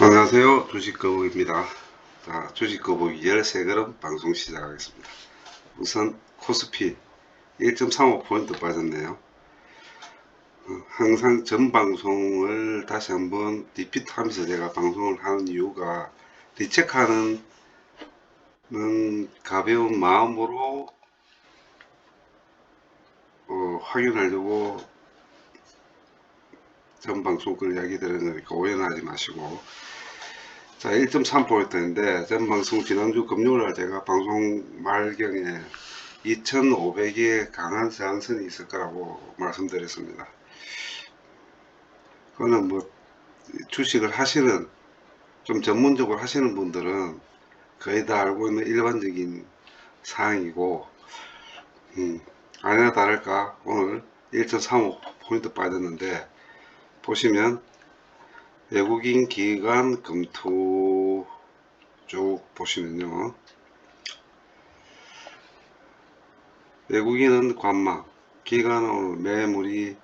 안녕하세요. 주식거북입니다. 자, 주식거북이 13걸음 방송 시작하겠습니다. 우선 코스피 1.35포인트 빠졌네요. 항상 전 방송을 다시 한번 리피트 하면서 제가 방송을 하는 이유가 리체크하는 가벼운 마음으로 확인하려고 전 방송 걸 이야기 드리는 거니까 오해는 하지 마시고. 자, 1.3포인트인데 전 방송 지난주 금요일날 제가 방송 말경에 2500의 강한 저항선이 있을 거라고 말씀드렸습니다. 그거는 뭐 주식을 하시는 좀 전문적으로 하시는 분들은 거의 다 알고 있는 일반적인 사항이고, 아니나 다를까 오늘 1.35포인트 빠졌는데, 보시면 외국인 기관 검토 쭉 보시면요, 외국인은 관망, 기관은 오늘 매물이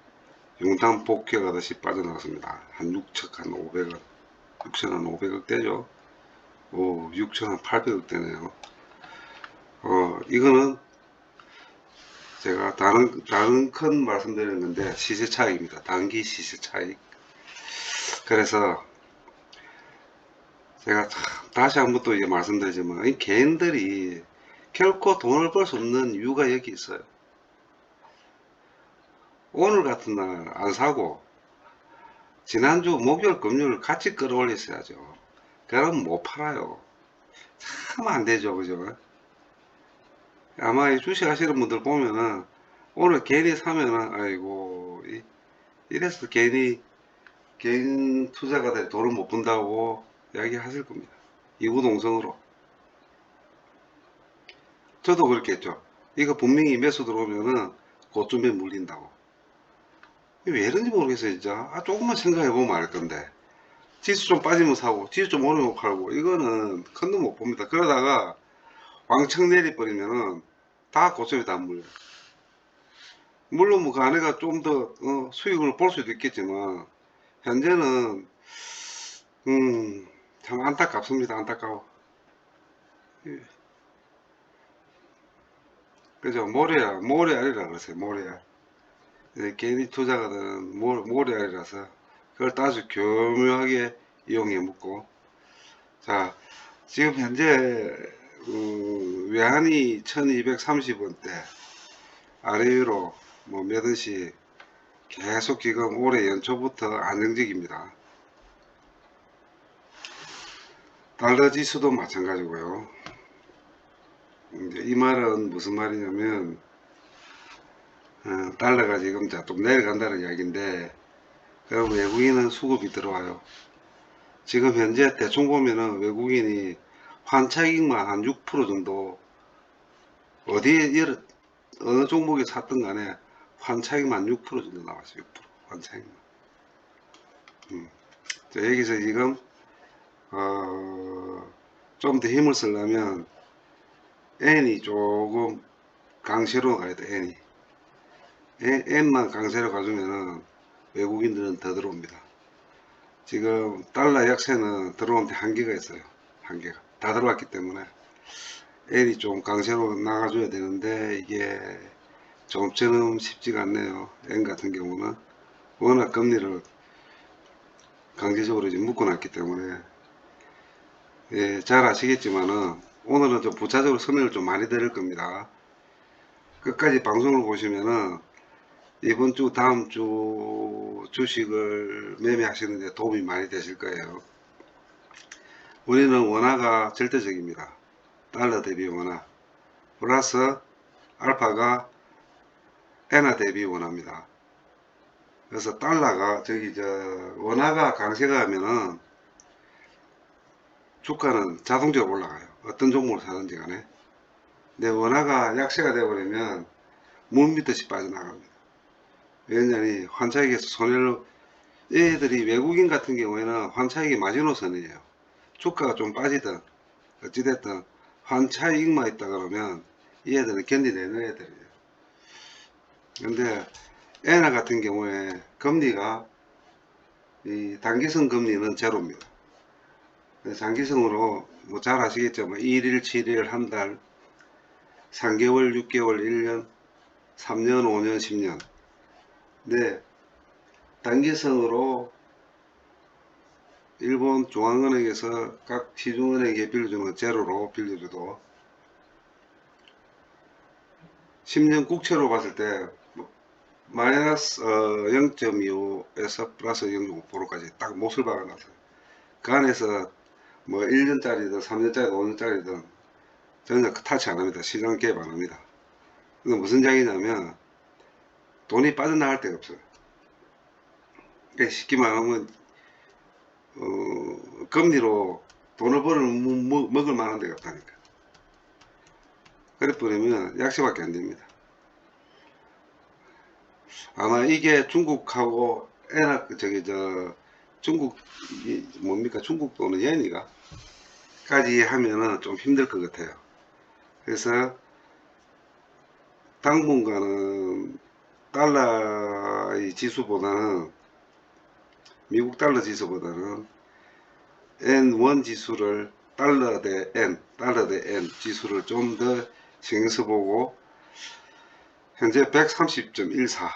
용담 복귀하듯이 빠져나갔습니다. 한 6천, 한 500원, 6천원 500억대죠. 오, 6천원 800억대네요. 이거는 제가 다른 큰 말씀드리는 건데, 시세 차익입니다. 단기 시세 차익. 그래서 제가 다시 한번 또 이제 말씀드리지만, 이 개인들이 결코 돈을 벌 수 없는 이유가 여기 있어요. 오늘 같은 날 안 사고, 지난주 목요일 금요일 같이 끌어올렸어야죠. 그럼 못 팔아요. 참 안 되죠, 그죠? 아마 이 주식 하시는 분들 보면은 오늘 괜히 사면은 아이고 이래서 괜히 개인 투자가 돼 돈을 못 번다고 이야기 하실 겁니다. 이구동성으로. 저도 그렇게 했죠. 이거 분명히 매수 들어오면은 고점에 물린다고. 왜 이런지 모르겠어요, 진짜. 조금만 생각해 보면 알 건데. 지수 좀 빠지면 사고, 지수 좀 오르면 팔고, 이거는 큰 돈 못 봅니다. 그러다가 왕창 내리버리면은 다 고점에 다 물려요. 물론 뭐 그 안에가 좀 더 수익을 볼 수도 있겠지만, 현재는 참 안타깝습니다. 안타까워. 예. 그죠? 모래알이라 그러세요. 모래알. 개인이 투자가 되는 모래알이라서 그걸 아주 교묘하게 이용해 먹고. 자, 지금 현재 외환이 1230원대 아래 위로 뭐 몇 원씩 계속 지금 올해 연초부터 안정적입니다. 달러 지수도 마찬가지고요. 이제 이 말은 무슨 말이냐면, 달러가 지금 좀 내려간다는 이야기인데, 그럼 외국인은 수급이 들어와요. 지금 현재 대충 보면은 외국인이 환차익만 한 6% 정도, 어디에, 어느 종목에 샀든 간에 환차익만 6% 정도 나왔어요. 6%. 환차익만. 자, 여기서 지금, 좀 더 힘을 쓰려면, N이 조금 강세로 가야 돼, N이. N만 강세로 가주면은 외국인들은 더 들어옵니다. 지금 달러 약세는 들어오는데 한계가 있어요. 한계가. 다 들어왔기 때문에 N이 좀 강세로 나가줘야 되는데 이게 좀처럼 쉽지가 않네요. N 같은 경우는 워낙 금리를 강제적으로 지금 묶어놨기 때문에, 예, 잘 아시겠지만은 오늘은 좀 부차적으로 설명을 좀 많이 드릴 겁니다. 끝까지 방송을 보시면은 이번 주 다음 주 주식을 매매하시는데 도움이 많이 되실 거예요. 우리는 원화가 절대적입니다. 달러 대비 원화 플러스 알파가 엔화 대비 원화입니다. 그래서 달러가 원화가 강세가 하면은 주가는 자동적으로 올라가요. 어떤 종목을 사든지 간에. 근데 원화가 약세가 되어버리면 물밀듯이 빠져나갑니다. 왜냐하니 환차익에서 손해를, 얘들이 외국인 같은 경우에는 환차익이 마지노선이에요. 주가가 좀 빠지든 어찌됐든 환차익만 있다 그러면 이 애들은 견디내는 애들이에요. 근데 엔화 같은 경우에 금리가 이 단기성 금리는 제로입니다. 장기성으로 뭐 잘 아시겠죠. 뭐 1일, 7일, 한 달, 3개월, 6개월, 1년, 3년, 5년, 10년. 네, 단기성으로 일본 중앙은행에서 각 시중은행에 빌려주는 제로로 빌려줘도 10년 국채로 봤을 때 마이너스 0.25에서 플러스 0.5%까지 딱 못을 박아놨어요. 그 안에서 뭐 1년짜리든 3년짜리든 5년짜리든 전혀 타치 안 합니다. 시장 개입 안 합니다. 근데 무슨 장이냐면 돈이 빠져나갈 데가 없어요. 그러니까 쉽게 말하면 금리로 돈을 먹을 만한 데가 없다니까. 그래 버리면 약세밖에 안 됩니다. 아마 이게 중국하고 중국 뭡니까, 중국 돈은 예니가 까지 하면은 좀 힘들 것 같아요. 그래서 당분간은 달러의 지수보다는, 미국 달러 지수보다는 N1 지수를, 달러 대 N 지수를 좀 더 신경 써보고, 현재 130.14,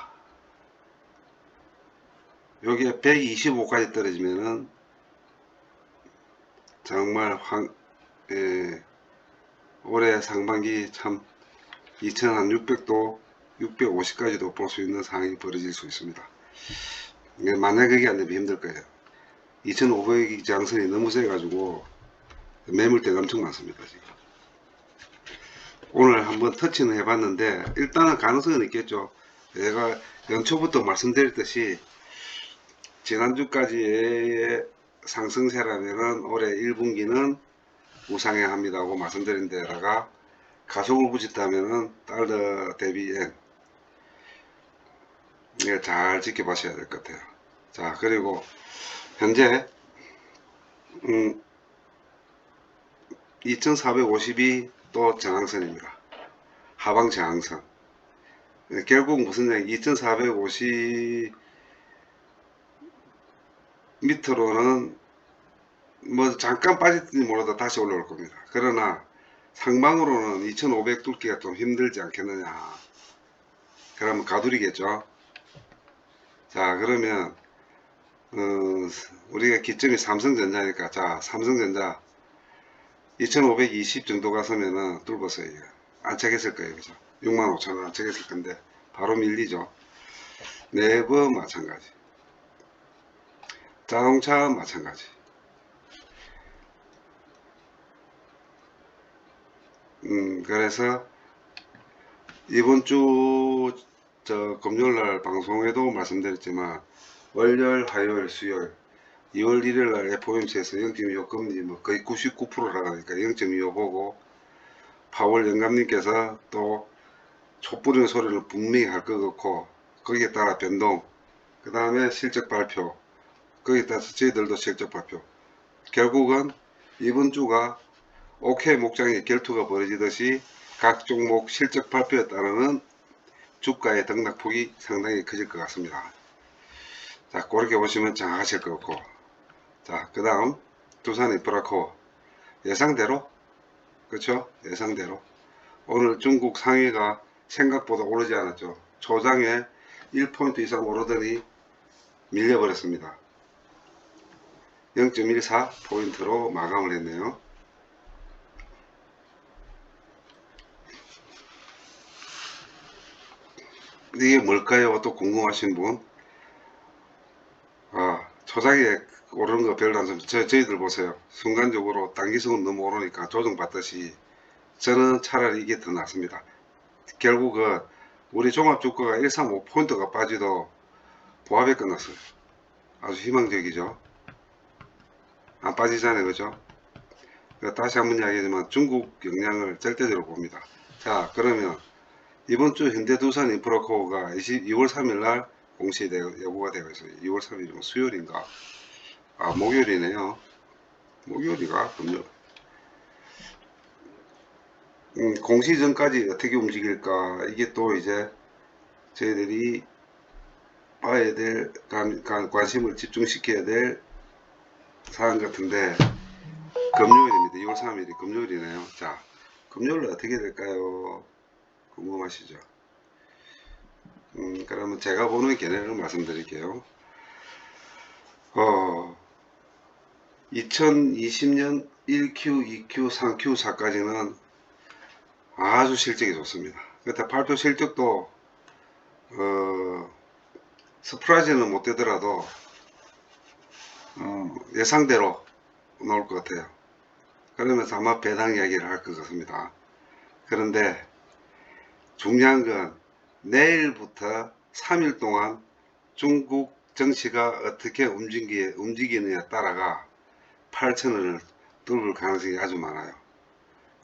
여기에 125까지 떨어지면은 정말 올해 상반기 참 2600도 650까지도 볼 수 있는 상황이 벌어질 수 있습니다. 만약 그게 안 되면 힘들 거예요. 2500이 장선이 너무 세가지고 매물대가 엄청 많습니다. 지금 오늘 한번 터치는 해봤는데 일단은 가능성은 있겠죠. 제가 연초부터 말씀드렸듯이 지난주까지의 상승세라면은 올해 1분기는 우상향합니다고 말씀드린 데다가 가속을 붙였다면은 달러 대비 엔, 잘 지켜보셔야 될 것 같아요. 자, 그리고 현재 2450이 또 저항선입니다. 하방 저항선. 결국 무슨 얘기, 2450 밑으로는 뭐 잠깐 빠질지 몰라도 다시 올라올 겁니다. 그러나 상방으로는 2500 뚫기가 좀 힘들지 않겠느냐. 그러면 가두리겠죠. 자, 그러면 우리가 기점이 삼성전자니까, 자, 삼성전자 2520 정도 갔으면은 뚫었어요. 안착했을 거예요. 그죠? 65,000원 안착했을 건데 바로 밀리죠. 네이버 마찬가지, 자동차 마찬가지. 그래서 이번 주 금요일날 방송에도 말씀드렸지만 월요일, 화요일, 수요일 2월 1일날 FOMC에서 0.25 금리 뭐 거의 99%라니까 0.25 보고 파월 영감님께서 또 촛불이는 소리를 분명히 할 것 같고, 거기에 따라 변동, 그 다음에 실적 발표, 거기에 따라서 저희들도 실적 발표. 결국은 이번 주가 OK 목장의 결투가 벌어지듯이 각 종목 실적 발표에 따르는 주가의 등락폭이 상당히 커질 것 같습니다. 자, 그렇게 보시면 정확하실 것 같고, 자, 그 다음 두산 인프라코어 예상대로, 그렇죠? 예상대로 오늘 중국 상위가 생각보다 오르지 않았죠. 조장에 1포인트 이상 오르더니 밀려버렸습니다. 0.14포인트로 마감을 했네요. 이게 뭘까요? 또 궁금하신 분? 조장에 오르는 거 별로 안 좋습니다. 저희들 보세요. 순간적으로 단기성은 너무 오르니까 조정받듯이 저는 차라리 이게 더 낫습니다. 결국은 우리 종합주가가 135포인트가 빠지도 보합에 끝났어요. 아주 희망적이죠. 안 빠지잖아요. 그죠? 다시 한번 이야기하지만 중국 영향을 절대적으로 봅니다. 자, 그러면 이번 주 현대두산 인프라코어가 2월 3일 날 공시 예고가 되어 있어요. 2월 3일이면 수요일인가? 목요일이네요. 목요일이가 금요일. 공시 전까지 어떻게 움직일까? 이게 또 이제 저희들이 봐야 될, 관심을 집중시켜야 될 사안 같은데, 금요일입니다. 2월 3일이 금요일이네요. 자, 금요일은 어떻게 될까요? 궁금하시죠? 그러면 제가 보는 견해를 말씀드릴게요. 2020년 1Q, 2Q, 3Q, 4까지는 아주 실적이 좋습니다. 그때 발표 실적도 서프라이즈는 못 되더라도 예상대로 나올 것 같아요. 그러면서 아마 배당 이야기를 할 것 같습니다. 그런데 중요한 건 내일부터 3일 동안 중국 증시가 어떻게 움직이느냐에 따라가 8,000원을 뚫을 가능성이 아주 많아요.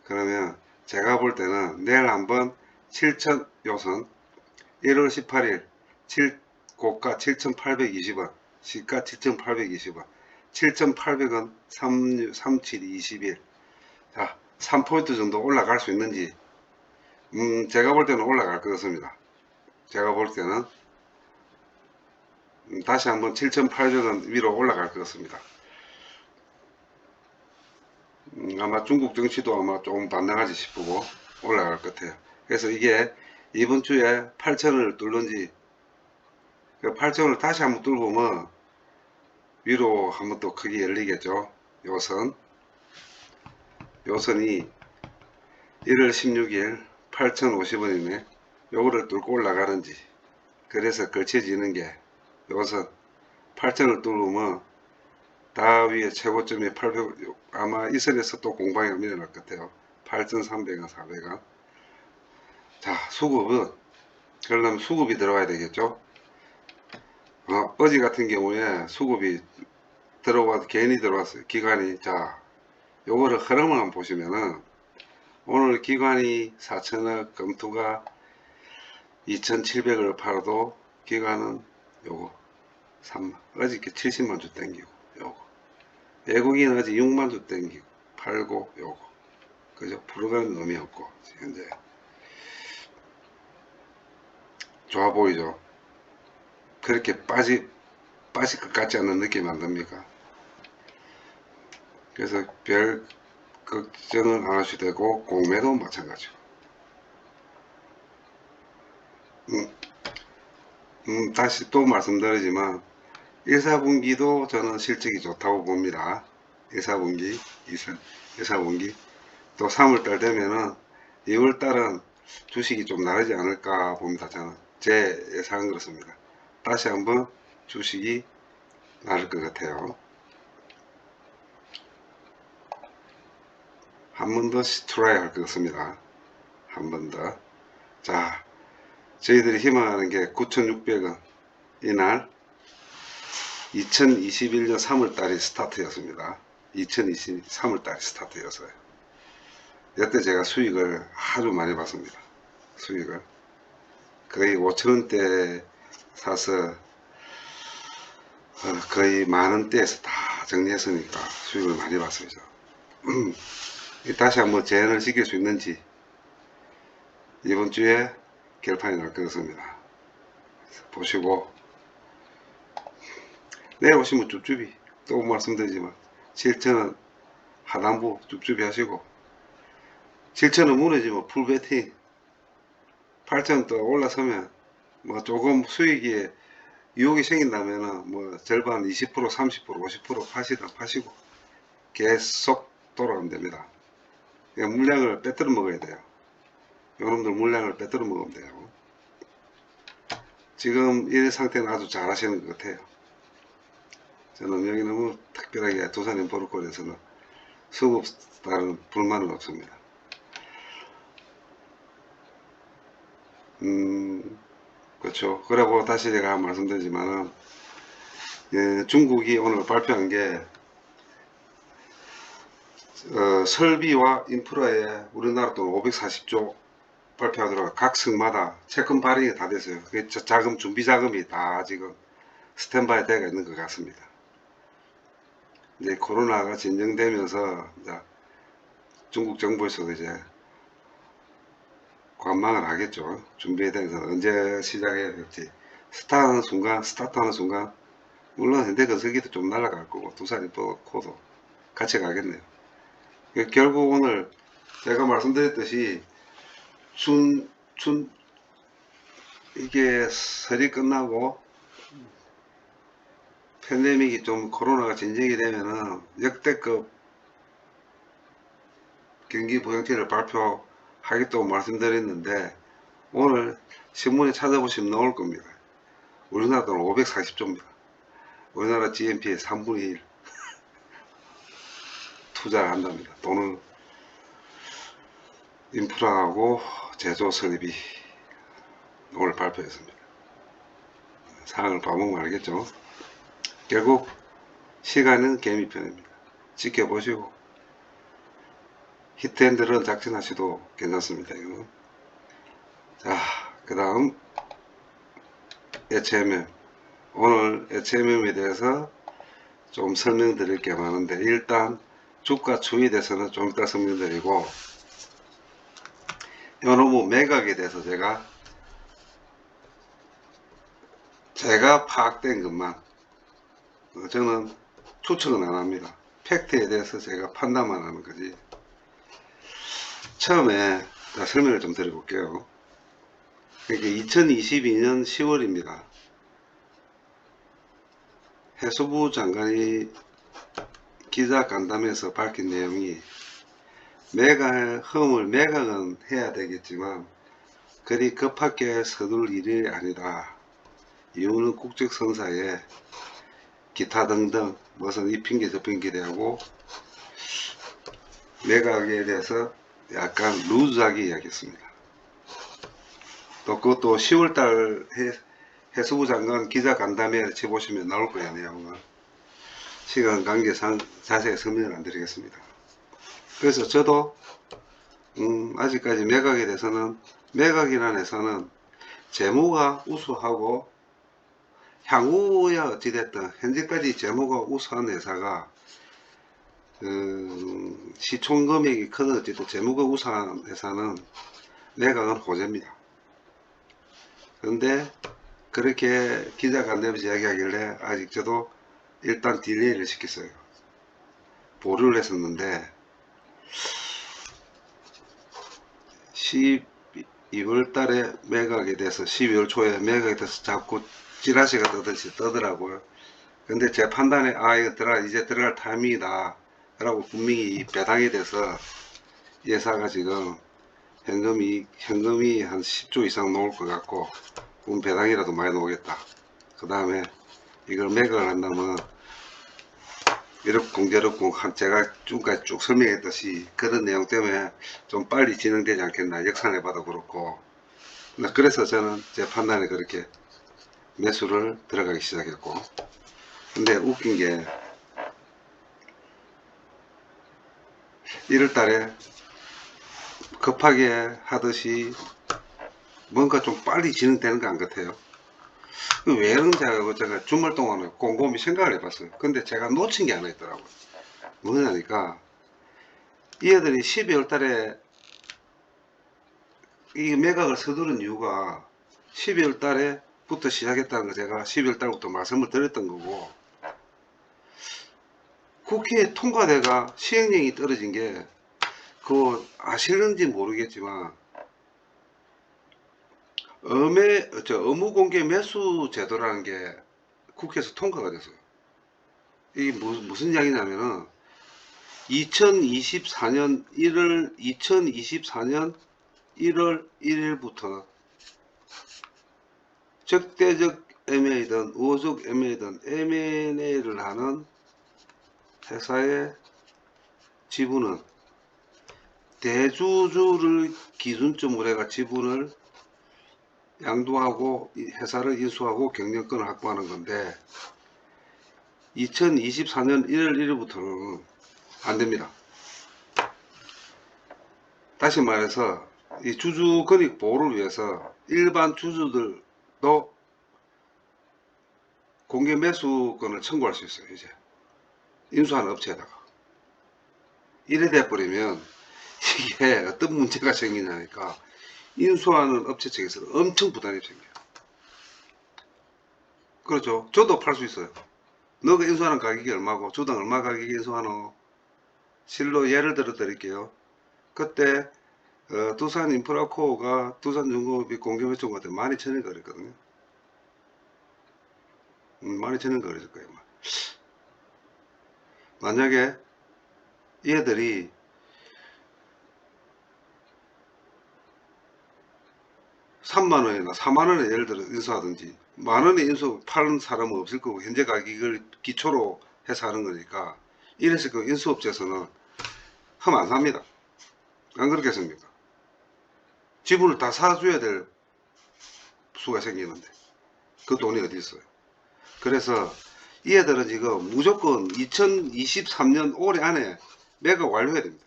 그러면 제가 볼 때는 내일 한번 7,000 요선 1월 18일 고가 7,820원, 시가 7,820원, 7,800원 37, 20일. 자, 3포인트 정도 올라갈 수 있는지, 제가 볼 때는 올라갈 것 같습니다. 제가 볼 때는 다시 한번 7,800원 위로 올라갈 것 같습니다. 아마 중국 증시도 아마 조금 반등하지 싶고 올라갈 것 같아요. 그래서 이게 이번 주에 8,000원을 뚫는지, 8,000원을 다시 한번 뚫으면 위로 한번 또 크게 열리겠죠. 요선이 1월 16일 8,050원이네. 요거를 뚫고 올라가는지, 그래서 걸쳐지는 게 요선 8,000을 뚫으면 다 위에 최고점이 800, 아마 이 선에서 또 공방이 밀어날 것 같아요. 8,300원, 400원. 자, 수급은, 그러려면 수급이 들어가야 되겠죠. 어제 같은 경우에 수급이 들어와서 개인이 들어왔어요. 기관이. 자, 요거를 흐름을 한번 보시면은 오늘 기관이 4천억, 검투가 2,700을 팔아도 기관은 요거 3만, 어저께 70만 주 땡기고 요거 외국인 어제 6만 주 땡기고 팔고 요거, 그죠? 불어가는 의미 없고 현재 좋아 보이죠? 그렇게 빠질 것 같지 않는 느낌 안 듭니까? 그래서 별 걱정은 안 하셔도 되고 공매도 마찬가지고. 다시 또 말씀드리지만 1사분기도 저는 실적이 좋다고 봅니다. 1사분기, 2사분기 또 3월달 되면은 2월달은 주식이 좀 나르지 않을까 봅니다. 저는 제 예상은 그렇습니다. 다시 한번 주식이 나를 것 같아요. 한 번 더 트라이 할 것 같습니다. 한 번 더. 자, 저희들이 희망하는 게 9,600원 이날 2021년 3월달이 스타트였습니다. 2020 3월달이 스타트였어요. 이때 제가 수익을 아주 많이 봤습니다. 수익을 거의 5천원대 사서 거의 만원대에서 다 정리했으니까 수익을 많이 봤습니다. 다시 한번 재현을 시킬 수 있는지 이번 주에 결판이 날 것 같습니다. 보시고 내일 오시면 쭈쭈비 또 말씀드리지만 7천원 하단부 쭈쭈비 하시고 7천원 무너지면 풀베팅 8천원 또 올라서면 뭐 조금 수익이 유혹이 생긴다면은 뭐 절반 20% 30% 50% 파시든 파시고 계속 돌아가면 됩니다. 물량을 빼뜨려 먹어야 돼요. 여러분들 물량을 빼뜨려 먹으면 돼요. 지금 이 상태는 아주 잘 하시는 것 같아요. 저는 여기 너무 특별하게 두산인 보르콜에서는 수급 따른 불만은 없습니다. 그렇죠. 그리고 다시 제가 말씀드리지만은 중국이 오늘 발표한 게 설비와 인프라에 우리나라 돈 540조 발표하더라고요. 각 성마다 채권 발행이 다 됐어요. 그 자금 준비 자금이 다 지금 스탠바이 되어 있는 것 같습니다. 이제 코로나가 진정되면서 이제 중국 정부에서도 이제 관망을 하겠죠. 준비에 대해서 언제 시작해야 될지. 스타트하는 순간, 물론 현대건설기도 좀 날아갈 거고, 두산이 또 코도. 같이 가겠네요. 결국 오늘 제가 말씀드렸듯이 이게 설이 끝나고 팬데믹이 좀 코로나가 진정이 되면은 역대급 경기 부양책을 발표하겠다고 말씀드렸는데 오늘 신문에 찾아보시면 나올 겁니다. 우리나라 돈 540조입니다. 우리나라 GNP의 3분의 1 투자를 한답니다. 돈을 인프라하고 제조 설비 오늘 발표했습니다. 사항을 봐보면 알겠죠. 결국 시간은 개미편입니다. 지켜보시고 히트앤드런 작전하셔도 괜찮습니다. 이거. 자, 그 다음 HMM. 오늘 HMM에 대해서 좀 설명드릴 게 많은데 일단 주가 추이에 대해서는 좀 이따 설명드리고 요놈의 매각에 대해서 제가 파악된 것만 저는 추측은 안 합니다. 팩트에 대해서 제가 판단만 하는 거지. 처음에 설명을 좀 드려볼게요. 이게 2022년 10월입니다. 해수부 장관이 기자간담회에서 밝힌 내용이 매각은 해야 되겠지만 그리 급하게 서둘 일이 아니다. 이유는 국적선사에 기타 등등 무슨 이 핑계 저 핑계 대고 매각에 대해서 약간 루즈하게 이야기했습니다. 또 그것도 10월달 해수부 장관 기자간담회 해보시면 나올 거예요. 내용은 시간 관계상 자세히 설명을 안 드리겠습니다. 그래서 저도 아직까지 매각에 대해서는 매각이라는 회사는 재무가 우수하고 향후에 어찌됐든 현재까지 재무가 우수한 회사가 시총금액이 큰 어쨌든 재무가 우수한 회사는 매각은 호재입니다. 그런데 그렇게 기자간담회에서 이야기하길래 아직 저도 일단 딜레이를 시켰어요. 보류를 했었는데 12월 달에 매각에 대해서 12월 초에 매각에 대해서 자꾸 찌라시가 뜨듯이 떠더라고요. 근데 제 판단에 이거 이제 들어갈 타이밍이다 라고 분명히 배당에 대해서 예사가 지금 현금이 한 10조 이상 나올 것 같고 그럼 배당이라도 많이 나오겠다. 그 다음에 이걸 매각을 한다면 이렇게 공개롭고 제가 지금까지 쭉 설명했듯이 그런 내용 때문에 좀 빨리 진행되지 않겠나. 역산해 봐도 그렇고. 그래서 저는 제 판단에 그렇게 매수를 들어가기 시작했고. 근데 웃긴 게 1월 달에 급하게 하듯이 뭔가 좀 빨리 진행되는 거 안 같아요. 왜 그런지 제가 주말 동안에 곰곰이 생각을 해봤어요. 근데 제가 놓친 게 하나 있더라고요. 뭐냐니까 이 애들이 12월 달에 이 매각을 서두른 이유가 12월 달에부터 시작했다는 거 제가 12월 달부터 말씀을 드렸던 거고 국회에 통과돼가 시행령이 떨어진 게 그거 아실는지 모르겠지만 의무공개 매수 제도라는 게 국회에서 통과가 됐어요. 이게 무슨 이야기냐면은 2024년 1월 1일부터 적대적 M&A든 우호적 M&A든 M&A를 하는 회사의 지분은 대주주를 기준점으로 해가 지분을 양도하고 회사를 인수하고 경영권을 확보하는 건데 2024년 1월 1일부터는 안됩니다. 다시 말해서 이 주주 권익 보호를 위해서 일반 주주들도 공개 매수권을 청구할 수 있어요. 이제 인수하는 업체에다가 이래 돼버리면 이게 어떤 문제가 생기냐니까 인수하는 업체 측에서 엄청 부담이 생겨요. 그렇죠. 저도 팔 수 있어요. 너가 인수하는 가격이 얼마고 주당 얼마 가격에 인수하노? 실로 예를 들어 드릴게요. 그때 두산 인프라코어가 두산중공업이 공개매수가 그때 12,000원 거랬거든요. 12,000원 거랬을 거예요. 만약에 얘들이 3만원이나 4만원에 예를 들어 인수하든지 만원에 인수 파는 사람은 없을 거고 현재 가격을 기초로 해서 하는 거니까 이랬을 거 인수업체에서는 흠 안 삽니다. 안 그렇겠습니까? 지분을 다 사줘야 될 수가 생기는데 그 돈이 어디 있어요? 그래서 이 애들은 지금 무조건 2023년 올해 안에 매각 완료해야 됩니다.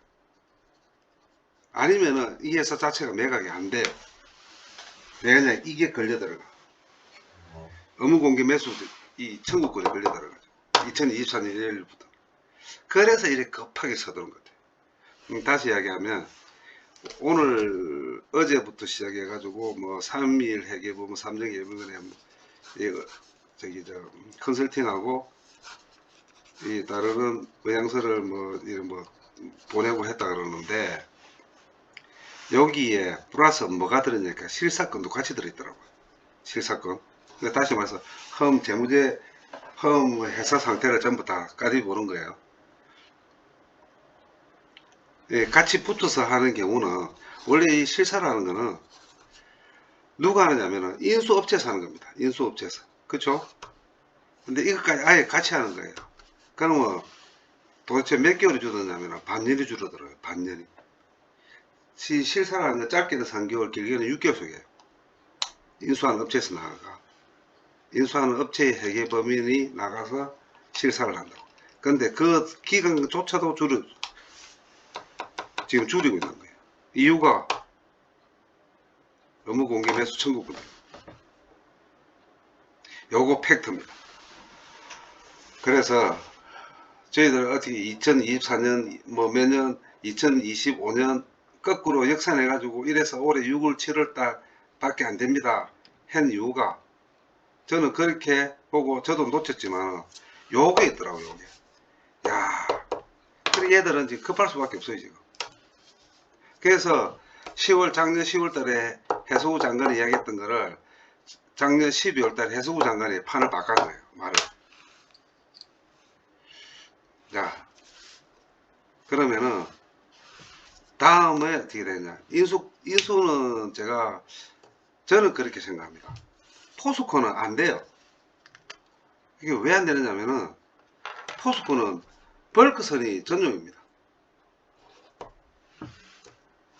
아니면은 이 회사 자체가 매각이 안 돼요. 왜냐 이게 걸려 들어가. 의무공개 매수 이 청구권에 걸려 들어가죠. 2024년 1일부터. 그래서 이렇게 급하게 서두른 것 같아요. 다시 이야기하면 오늘 어제부터 시작해 가지고 뭐 3일 회계부 뭐 삼성예금은행 뭐 저기 저 컨설팅하고 이 다른 의향서를 뭐 이런 뭐 보내고 했다 그러는데 여기에 플러스 뭐가 들었냐니까 실사건도 같이 들어있더라고요. 실사건. 그러니까 다시 말해서 험 재무제 험 회사 상태를 전부 다 까디 보는 거예요. 예, 같이 붙어서 하는 경우는 원래 이 실사라는 거는 누가 하느냐면은 인수업체에서 하는 겁니다. 인수업체에서. 그쵸? 근데 이것까지 아예 같이 하는 거예요. 그러면 도대체 몇 개월이 줄어드냐면 반년이 줄어들어요. 반년이. 실사라는 건 짧게는 3개월, 길게는 6개월 속이에요. 인수하는 업체에서 나가가. 인수하는 업체의 회계 범인이 나가서 실사를 한다고. 근데 그 기간조차도 지금 줄이고 있는 거예요. 이유가 업무공개 매수 청구권. 요거 팩트입니다. 그래서 저희들 어떻게 2024년 뭐 매년 2025년 거꾸로 역산해 가지고 이래서 올해 6월 7월 달 밖에 안 됩니다 한 이유가 저는 그렇게 보고 저도 놓쳤지만 요게 있더라고요. 요게 야 그래 얘들은 지금 급할 수밖에 없어요 지금. 그래서 작년 10월 달에 해수부 장관이 이야기했던 거를 작년 12월 달에 해수부 장관이 판을 바꾼 거예요. 말을. 자 그러면은 다음에 어떻게 되냐. 인수는 저는 그렇게 생각합니다. 포스코는 안 돼요. 이게 왜 안 되느냐면은 포스코는 벌크선이 전용입니다.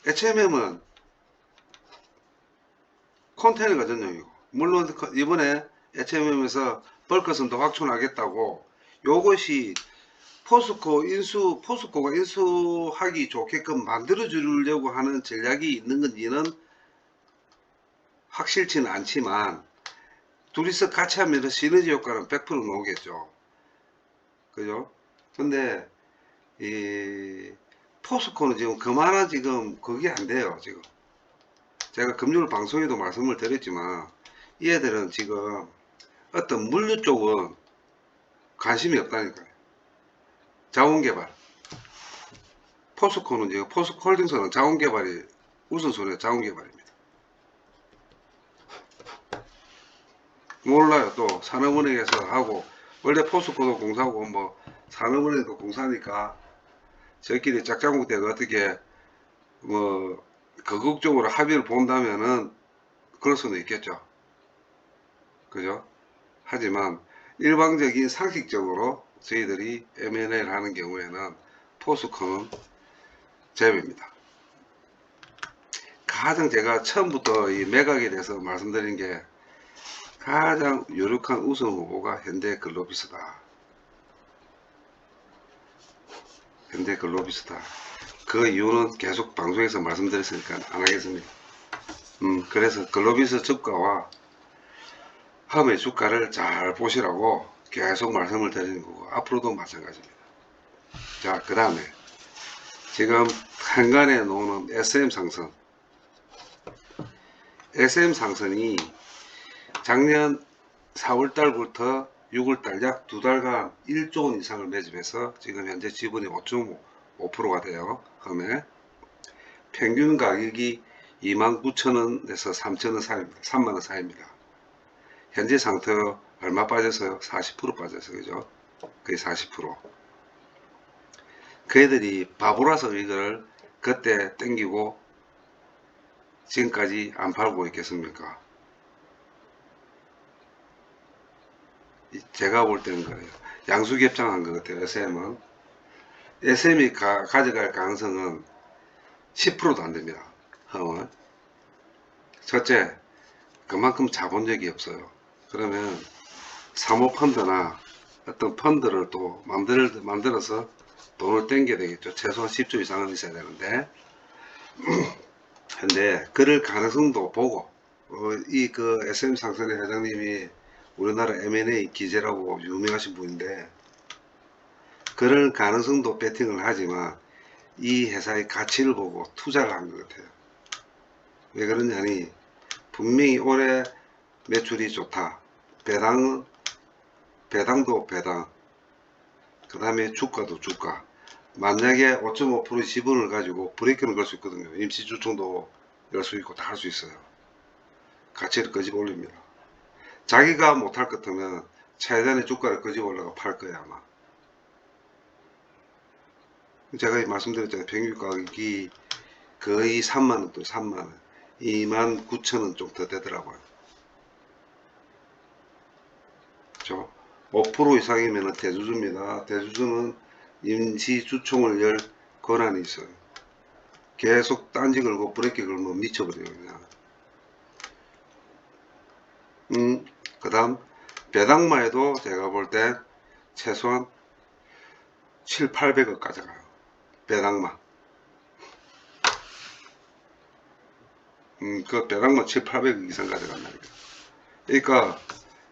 HMM은 컨테이너가 전용이고, 물론 이번에 HMM에서 벌크선도 확충하겠다고 요것이 포스코가 인수하기 좋게끔 만들어 주려고 하는 전략이 있는 건지는 확실치는 않지만 둘이서 같이 하면 시너지 효과는 100% 나오겠죠. 그죠? 근데 이 포스코는 지금 그만한 지금 그게 안 돼요. 지금 제가 금융 방송에도 말씀을 드렸지만 이 애들은 지금 어떤 물류 쪽은 관심이 없다니까요. 자원개발. 포스코는 지금 포스코홀딩스는 자원개발이 우선순위가 자원개발입니다. 몰라요. 또 산업은행에서 하고 원래 포스코도 공사고 뭐 산업은행도 공사니까 저희끼리 짝짝꿍대가 어떻게 뭐 거국적으로 합의를 본다면은 그럴 수는 있겠죠. 그죠? 하지만 일방적인 상식적으로 저희들이 M&A를 하는 경우에는 포스코는 제외입니다. 가장 제가 처음부터 이 매각에 대해서 말씀드린 게 가장 유력한 우선 후보가 현대글로비스다. 현대글로비스다. 그 이유는 계속 방송에서 말씀드렸으니까 안 하겠습니다. 그래서 글로비스 주가와 험의 주가를 잘 보시라고 계속 말씀을 드리는 거고 앞으로도 마찬가지입니다. 자, 그 다음에 지금 한간에 놓는 SM 상승. SM 상승이 작년 4월달부터 6월달 약 2달간 1조 원 이상을 매집해서 지금 현재 지분이 5%가 돼요. 그러면 평균 가격이 29,000원에서 3,000원 사이입니다. 3만원 사이입니다. 현재 상태 얼마 빠졌어요? 40% 빠졌어요. 그죠? 거의 40%. 그 애들이 바보라서 이걸 그때 땡기고 지금까지 안 팔고 있겠습니까? 제가 볼 때는 그래요. 양수겹장한 것 같아요. SM은. SM이 가져갈 가능성은 10%도 안 됩니다. 첫째, 그만큼 자본력이 없어요. 그러면 사모펀드나 어떤 펀드를 또 만들어서 돈을 땡겨야 되겠죠. 최소한 10조 이상은 있어야 되는데, 근데 그럴 가능성도 보고, 그 SM 상선의 회장님이 우리나라 M&A 기재라고 유명하신 분인데, 그럴 가능성도 베팅을 하지만 이 회사의 가치를 보고 투자를 한 것 같아요. 왜 그러냐니 분명히 올해 매출이 좋다. 배당도 배당. 그 다음에 주가도 주가. 만약에 5.5% 지분을 가지고 브레이크는 걸 수 있거든요. 임시주총도 열 수 있고 다 할 수 있어요. 가치를 끄집어 올립니다. 자기가 못할 것 같으면 차이단의 주가를 끄집어 올라가 팔 거예요 아마. 제가 말씀드렸잖아요. 평균 가격이 거의 3만원 또 3만원 29,000원 좀 더 되더라고요. 그렇죠? 5% 이상이면 대주주입니다. 대주주는 임시주총을 열 권한이 있어요. 계속 딴지 걸고 브레이크 걸면 미쳐버려요 그냥. 그 다음 배당만 해도 제가 볼 때 최소한 7, 800억 가져가요. 배당만. 그 배당만 7, 800억 이상 가져간다니까. 그러니까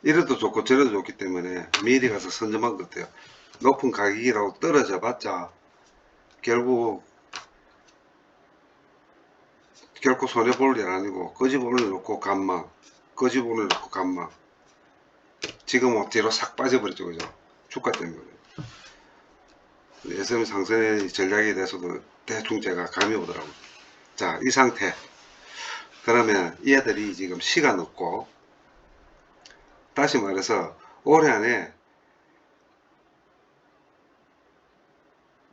이래도 좋고 저래도 좋기 때문에 미리 가서 선점한 것 같아요. 높은 가격이라고 떨어져 봤자 결국 결코 손해볼 일 아니고 끄집어 올려놓고 감막, 끄집어 올려놓고 감막. 지금은 뒤로 싹 빠져버렸죠. 그죠? 주가 때문에. SM 상승의 전략에 대해서도 대충 제가 감이 오더라고요. 자, 이 상태. 그러면 얘들이 지금 시간 없고, 다시 말해서 올해 안에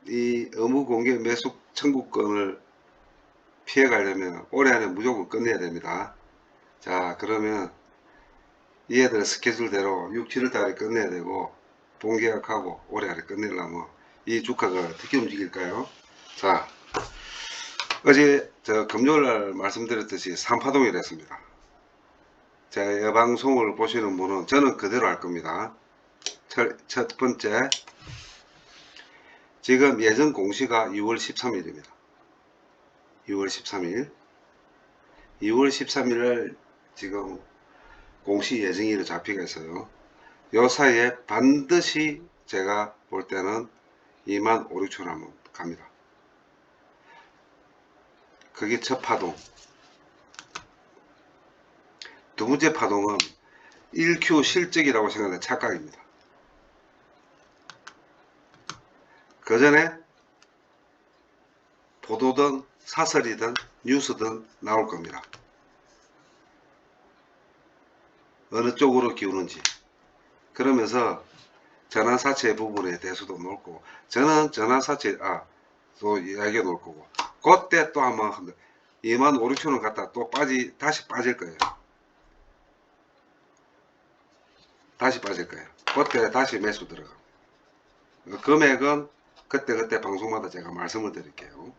이 의무 공개 매수 청구권을 피해 가려면 올해 안에 무조건 끝내야 됩니다. 자, 그러면 얘들 스케줄대로 6, 7월 달에 끝내야 되고, 본계약하고 올해 안에 끝내려면 이 주가가 어떻게 움직일까요? 자, 어제 금요일날 말씀드렸듯이 3파동이 됐습니다. 제 방송을 보시는 분은 저는 그대로 할 겁니다. 첫 번째, 지금 예정 공시가 6월 13일입니다. 6월 13일. 6월 13일날 지금 공시 예정일로 잡히가 있어요. 요 사이에 반드시 제가 볼 때는 2만 5, 6천 한번 갑니다. 그게 첫 파동. 두 번째 파동은 1Q 실적이라고 생각하는 착각입니다. 그 전에 보도든 사설이든 뉴스든 나올 겁니다. 어느 쪽으로 기우는지. 그러면서 전환사채 부분에 대해서도 놓을 거고, 저는 전환사채, 또 이야기해 놓을 거고, 그때 또 한번 2만 5, 6천원 갖다 또 다시 빠질 거예요. 다시 빠질 거예요. 그때 다시 매수 들어가. 금액은 그때 방송마다 제가 말씀을 드릴게요.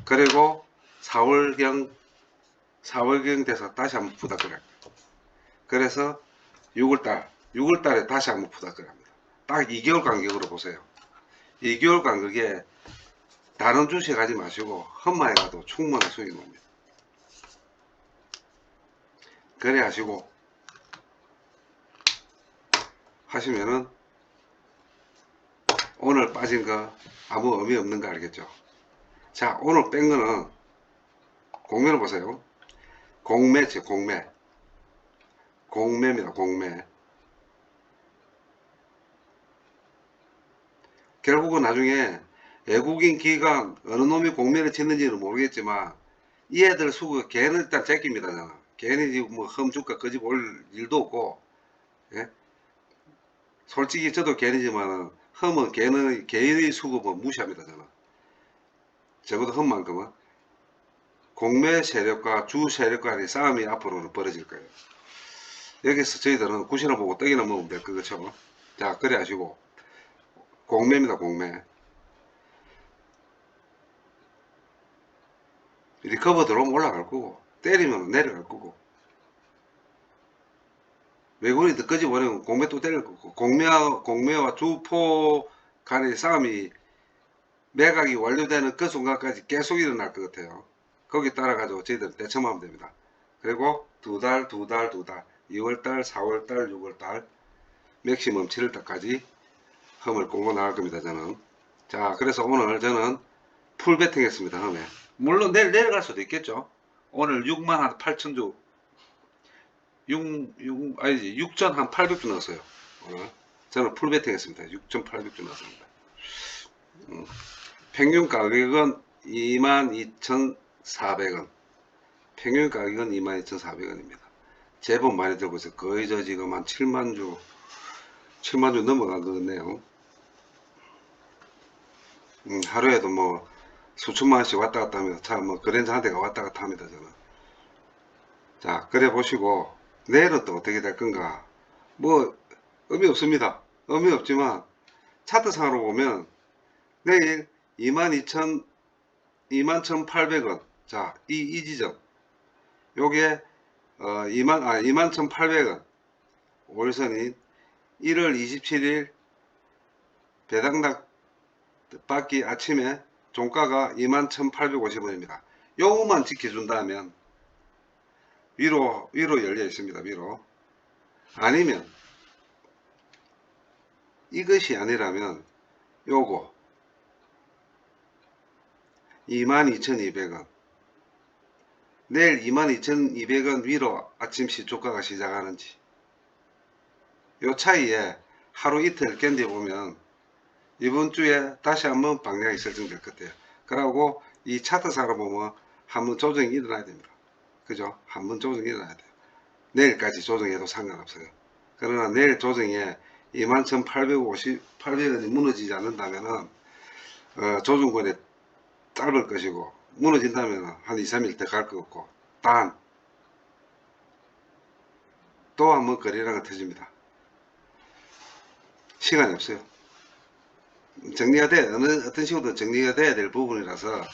그리고 4월경 돼서 다시 한번 부닥거려요. 그래서 6월달에 다시 한번 부닥거립니다. 딱 2개월 간격으로 보세요. 2개월 간격에 다른 주식 하지 마시고 험마에 가도 충분한 수익이 납니다. 그래 하시고 하시면은 오늘 빠진 거 아무 의미 없는 거 알겠죠? 자, 오늘 뺀 거는 공매를 보세요. 공매지, 공매입니다. 공매. 결국은 나중에 외국인 기관 어느 놈이 공매를 쳤는지는 모르겠지만 이 애들 수고 걔는 일단 제끼입니다. 저는 걔는 뭐 험주가 끄집 올 일도 없고, 예? 솔직히 저도 걔이지만 험은 걔는 개인의 수급은 무시합니다. 저는 적어도 험만큼은 공매 세력과 주 세력 간의 싸움이 앞으로는 벌어질 거예요. 여기서 저희들은 구실을 보고 떡이나 먹으면 될 거죠. 자, 그래 하시고 공매입니다. 공매. 리커버 들어오면 올라갈 거고 때리면 내려갈 거고 외국인이 더 끄집어내면 공매 또 때릴 거고 공매와 주포 간의 싸움이 매각이 완료되는 그 순간까지 계속 일어날 것 같아요. 거기 따라가지고 저희들은 대처하면 됩니다. 그리고 두 달, 2월달, 4월달, 6월달, 맥시멈 7월달까지 험을 공고 나갈 겁니다. 저는. 자, 그래서 오늘 저는 풀 베팅 했습니다. 험에. 물론 내일 내려갈 수도 있겠죠. 오늘 6만 한 8천 주, 아니지, 6전 한 800주 넣었어요. 저는 풀 베팅 했습니다. 6,800주 넣었습니다. 평균 가격은 22,400원. 평균 가격은 22,400원입니다. 제법 많이 들고 있어요. 거의 저 지금 한 7만 주 넘어간 것 같네요. 하루에도 뭐 수천만 원씩 왔다 갔다 합니다. 참, 뭐, 그랜저 한 대가 왔다 갔다 합니다, 저는. 자, 그래 보시고, 내일은 또 어떻게 될 건가? 뭐, 의미 없습니다. 의미 없지만, 차트상으로 보면, 내일 21,800원. 자, 이 지점. 요게, 21,800원. 5일선인 1월 27일 배당락 받기 아침에 종가가 21,850원입니다. 요거만 지켜준다면 위로 열려 있습니다. 위로. 아니면 이것이 아니라면 요거 22,200원. 내일 22,200원 위로 아침 시초가가 시작하는지 요 차이에 하루 이틀 견뎌보면 이번 주에 다시 한번 방향이 설정될 것 같아요. 그러고 이 차트상으로 보면 한번 조정이 일어나야 됩니다. 그죠? 한번 조정이 일어나야 돼요. 내일까지 조정해도 상관없어요. 그러나 내일 조정에 21,850원이 무너지지 않는다면은 조정권에 짧을 것이고 무너진다면 한 2, 3일 더 갈 것 같고 단 또 한번 거래량은 터집니다. 시간이 없어요. 정리가 돼 어떤 식으로든 정리가 돼야 될 부분이라서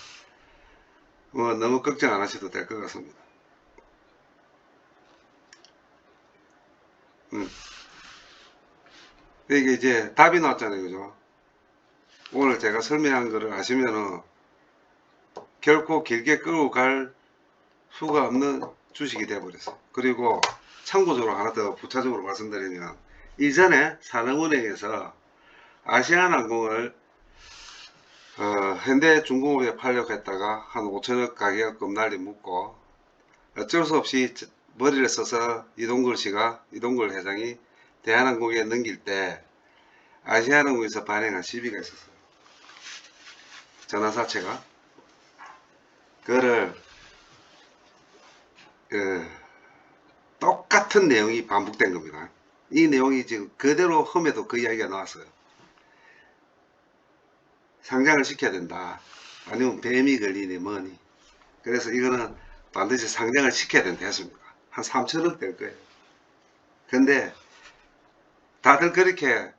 뭐 너무 걱정 안 하셔도 될 것 같습니다. 이게 이제 답이 나왔잖아요. 그죠? 오늘 제가 설명한 거를 아시면은 결코 길게 끌고 갈 수가 없는 주식이 되어버렸어요. 그리고 참고적으로 하나 더 부차적으로 말씀드리면 이전에 산업은행에서 아시아나항공을 현대중공업에 팔려고 했다가 한 5천억 가격금 날리 묻고 어쩔 수 없이 머리를 써서 이동걸 회장이 대한항공에 넘길 때 아시아나항공에서 발행한 시비가 있었어요. 전화사채가. 그거를 똑같은 내용이 반복된 겁니다. 이 내용이 지금 그대로 험에도 그 이야기가 나왔어요. 상장을 시켜야 된다. 아니면 뱀이 걸리니 뭐니. 그래서 이거는 반드시 상장을 시켜야 된다 했습니다. 한 3천억 될 거예요. 근데 다들 그렇게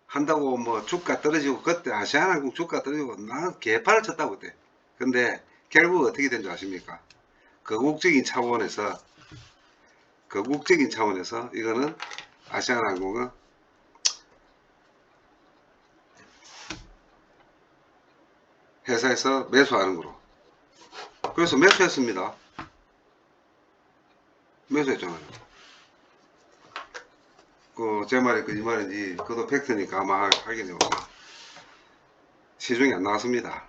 한다고 뭐 주가 떨어지고 그때 아시아나항공 주가 떨어지고 난 개판을 쳤다고 그때. 근데 결국 어떻게 된 줄 아십니까? 거국적인 차원에서 이거는 아시아나항공은 회사에서 매수하는 거로. 그래서 매수했습니다. 매수했잖아요. 제 말이 거짓말인지 그것도 팩트니까 아마 확인해보세요. 시중에 안 나왔습니다.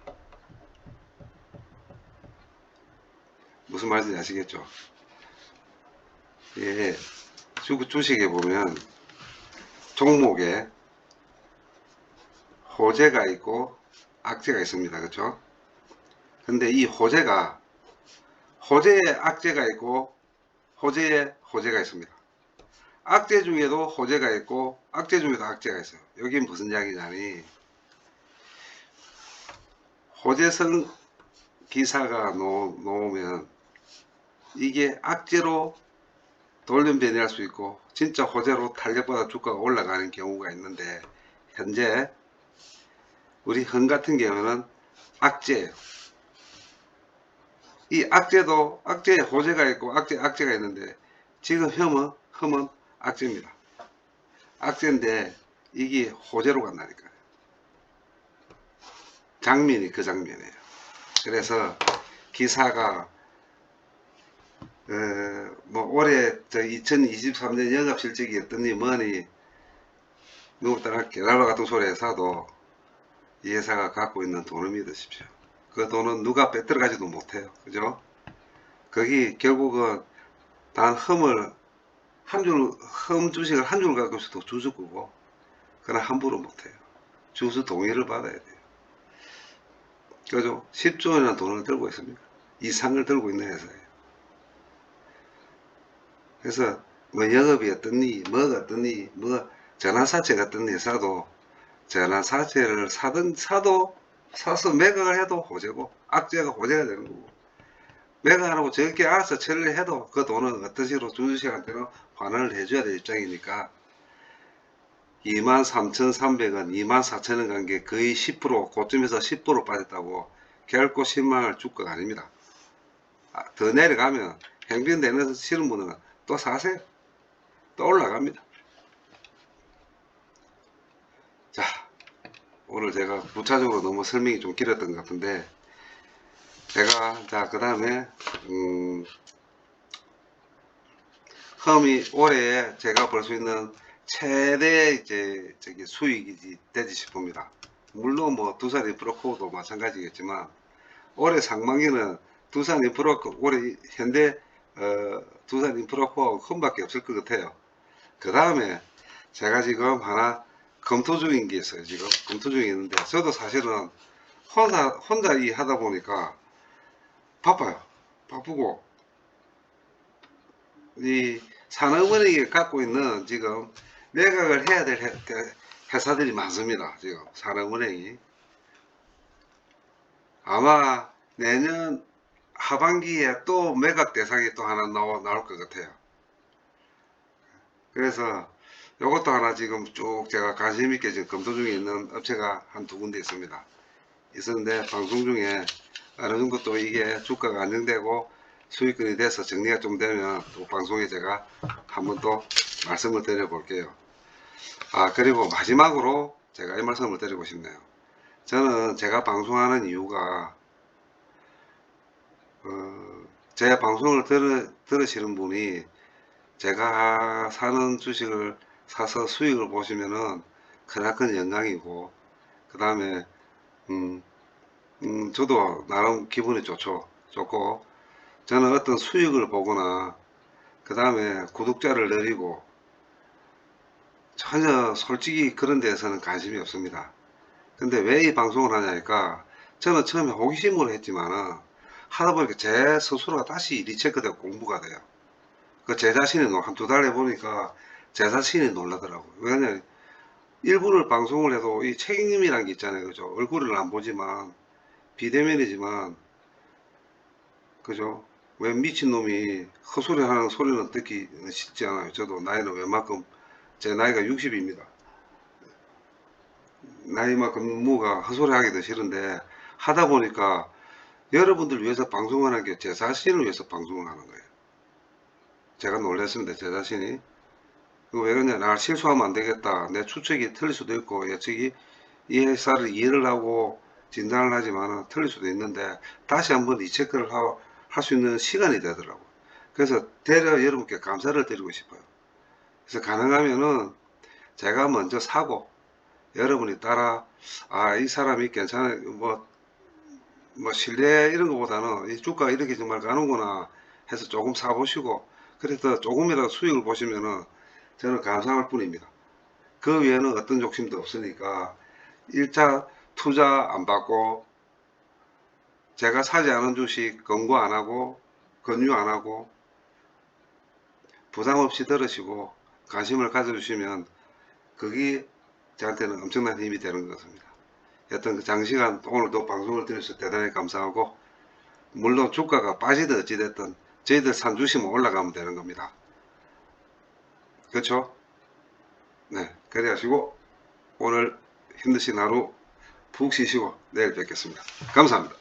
무슨 말인지 아시겠죠? 예, 주식에 보면 종목에 호재가 있고 악재가 있습니다. 그렇죠? 근데 이 호재가, 호재에 악재가 있고 호재에 호재가 있습니다. 악재 중에도 호재가 있고 악재 중에도 악재가 있어요. 여기 무슨 이야기냐니, 호재성 기사가 놓으면 이게 악재로 돌연변이할 수 있고 진짜 호재로 탄력받아 주가가 올라가는 경우가 있는데, 현재 우리 헌 같은 경우는 악재예요. 이 악재도 악재에 호재가 있고 악재가 있는데, 지금 흠은 악재입니다. 악재인데 이게 호재로 간다니까요. 장면이 그 장면이에요. 그래서 기사가 뭐 올해 2023년 영업실적이 어떠니 뭐니 누구 따라 개랄바 같은 소리 사도 이 회사가 갖고 있는 돈을 믿으십시오. 그 돈은 누가 빼들어가지도 못해요. 그죠? 거기 결국은 단 흠 주식을 한 줄 갖고 있어도 주주 거고, 그러나 함부로 못해요. 주주 동의를 받아야 돼요. 그죠? 10조 원이라는 돈을 들고 있습니다. 이상을 들고 있는 회사예요. 그래서 뭐 영업이 어떻니 뭐가 어떻니 뭐 전환사채가 어떤 회사도 전환사채를 사서 매각을 해도 호재고 악재가 호재가 되는 거고, 매각 안 하고 저렇게 알아서 처리를 해도 그 돈은 어떤 식으로 주주식한테는 환원을 해줘야 될 입장이니까, 23,300원 24,000원 간 게 거의 10% 고점에서 10% 빠졌다고 결코 실망할 주가가 아닙니다. 더 내려가면 행변되는 싫은 분들은 또 사세요. 또 올라갑니다. 자, 오늘 제가 부차적으로 너무 설명이 좀 길었던 것 같은데, 제가 그 다음에 험이 올해 제가 볼 수 있는 최대 이제 수익이 되지 싶습니다. 물론 뭐 두산인프라코도 마찬가지겠지만 올해 상반기는 두산인프라코, 올해 현대 두산인프라코하고 험밖에 없을 것 같아요. 그 다음에 제가 지금 하나 검토 중인 게 있어요. 지금 검토 중에 있는데, 저도 사실은 혼자 이 하다 보니까 바빠요. 바쁘고, 이 산업은행이 갖고 있는 지금 매각을 해야 될 회사들이 많습니다. 지금 산업은행이 아마 내년 하반기에 또 매각 대상이 또 하나 나올 것 같아요. 그래서 이것도 하나 지금 쭉 제가 관심 있게 지금 검토 중에 있는 업체가 한 두 군데 있었는데 방송 중에 어느 정도 또 이게 주가가 안정되고 수익권이 돼서 정리가 좀 되면 또 방송에 제가 한번 또 말씀을 드려 볼게요. 그리고 마지막으로 제가 이 말씀을 드리고 싶네요. 저는 제가 방송하는 이유가 제 방송을 들으시는 분이 제가 사는 주식을 사서 수익을 보시면은 크나큰 영광이고, 그 다음에 저도 나름 기분이 좋고, 저는 어떤 수익을 보거나 그 다음에 구독자를 늘리고 전혀 솔직히 그런 데에서는 관심이 없습니다. 근데 왜 이 방송을 하냐니까, 저는 처음에 호기심으로 했지만은 하다 보니까 제 스스로가 다시 리체크되고 공부가 돼요. 그 제 자신이 한 두 달 해보니까 제 자신이 놀라더라고요. 왜냐면 일부를 방송을 해도 이 책임이라는 게 있잖아요. 그죠? 얼굴을 안 보지만 비대면이지만, 그죠? 왜 미친놈이 헛소리 하는 소리는 듣기 쉽지 않아요. 저도 나이는 웬만큼, 제 나이가 60입니다. 나이만큼 무가 헛소리 하기도 싫은데, 하다 보니까 여러분들 위해서 방송을 하는 게 제 자신을 위해서 방송을 하는 거예요. 제가 놀랐습니다. 제 자신이. 왜 그러냐, 나 실수하면 안 되겠다. 내 추측이 틀릴 수도 있고, 예측이 이 회사를 이해를 하고 진단을 하지만 틀릴 수도 있는데, 다시 한번 리체크를 할 수 있는 시간이 되더라고요. 그래서 대려 여러분께 감사를 드리고 싶어요. 그래서 가능하면은 제가 먼저 사고, 여러분이 따라, 이 사람이 괜찮아, 뭐 신뢰 이런 것보다는 이 주가가 이렇게 정말 가는구나 해서 조금 사보시고, 그래서 조금이라도 수익을 보시면은 저는 감사할 뿐입니다. 그 외에는 어떤 욕심도 없으니까 1차 투자 안 받고 제가 사지 않은 주식 권고 안 하고 권유 안 하고 부담 없이 들으시고 관심을 가져주시면 그게 저한테는 엄청난 힘이 되는 것입니다. 여튼 그 장시간 오늘도 방송을 들으셔서 대단히 감사하고, 물론 주가가 빠지든 어찌됐든 저희들 산 주식만 올라가면 되는 겁니다. 그렇죠? 네, 그래 하시고 오늘 힘드신 하루 푹 쉬시고 내일 뵙겠습니다. 감사합니다.